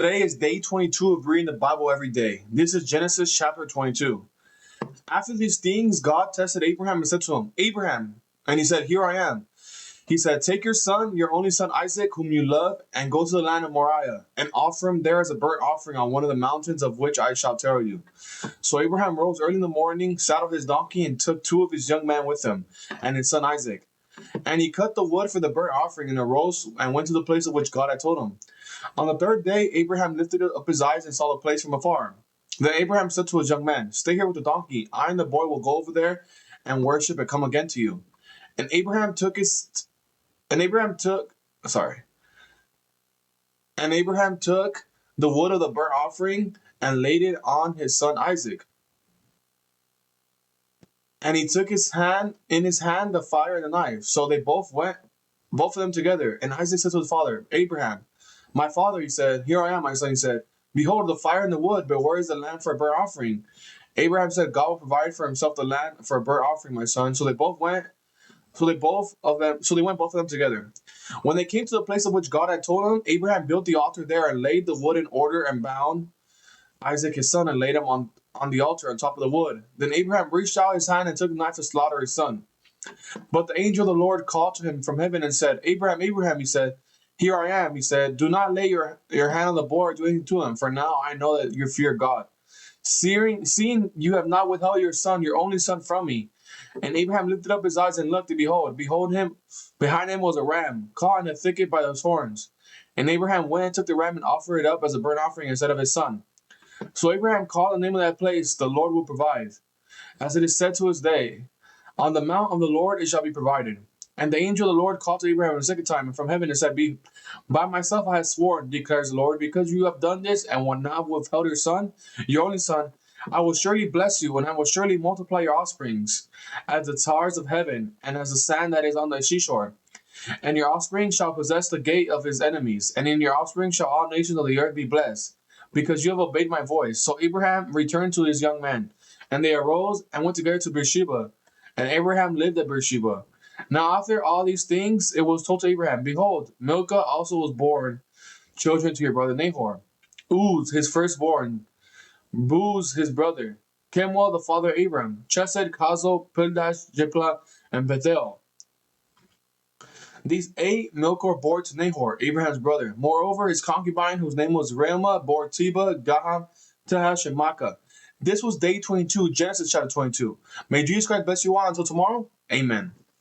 Today is day 22 of reading the Bible every day. This is Genesis chapter 22. After these things, God tested Abraham and said to him, Abraham. And he said, Here I am. He said, Take your son, your only son Isaac, whom you love, and go to the land of Moriah, and offer him there as a burnt offering on one of the mountains of which I shall tell you. So Abraham rose early in the morning, saddled his donkey, and took two of his young men with him, and his son Isaac. And he cut the wood for the burnt offering and arose and went to the place of which God had told him. On the third day, Abraham lifted up his eyes and saw the place from afar. Then Abraham said to his young man, Stay here with the donkey. I and the boy will go over there and worship and come again to you. And Abraham took And Abraham took the wood of the burnt offering and laid it on his son Isaac. And he took in his hand the fire and the knife. So they both of them together. And Isaac said to his father, Abraham, my father, he said. Here I am, my son, he said. Behold, the fire and the wood, but where is the lamb for a burnt offering? Abraham said, God will provide for himself the lamb for a burnt offering, my son. So they went both of them together. When they came to the place of which God had told him, Abraham built the altar there and laid the wood in order and bound Isaac his son and laid him on the altar on top of the wood. Then Abraham reached out his hand and took a knife to slaughter his son. But the angel of the Lord called to him from heaven and said, Abraham, Abraham, he said. Here I am, he said. Do not lay your hand on the boy or do anything to him, for now I know that you fear God. Seeing you have not withheld your son, your only son, from me. And Abraham lifted up his eyes and looked, and behold him, behind him was a ram, caught in a thicket by those horns. And Abraham went and took the ram and offered it up as a burnt offering instead of his son. So Abraham called the name of that place, The Lord Will Provide. As it is said to this day, On the mount of the Lord it shall be provided. And the angel of the Lord called to Abraham a second time from heaven and said, By myself I have sworn, declares the Lord, because you have done this and will not withheld your son, your only son, I will surely bless you, and I will surely multiply your offsprings as the stars of heaven and as the sand that is on the seashore. And your offspring shall possess the gate of his enemies, and in your offspring shall all nations of the earth be blessed, because you have obeyed my voice. So Abraham returned to his young men, and they arose and went together to Beersheba, and Abraham lived at Beersheba. Now after all these things, it was told to Abraham, Behold, Milcah also was born children to your brother Nahor. Uz, his firstborn, Buz, his brother, Kemuel, the father of Abram, Chesed, Chazo, Pildash, Jepla, and Bethel. These 8 Milcah bore to Nahor, Abraham's brother. Moreover, his concubine, whose name was Reumah, bore Teba, Gaham, Tahash, and Makkah. This was day 22, Genesis chapter 22. May Jesus Christ bless you all until tomorrow. Amen.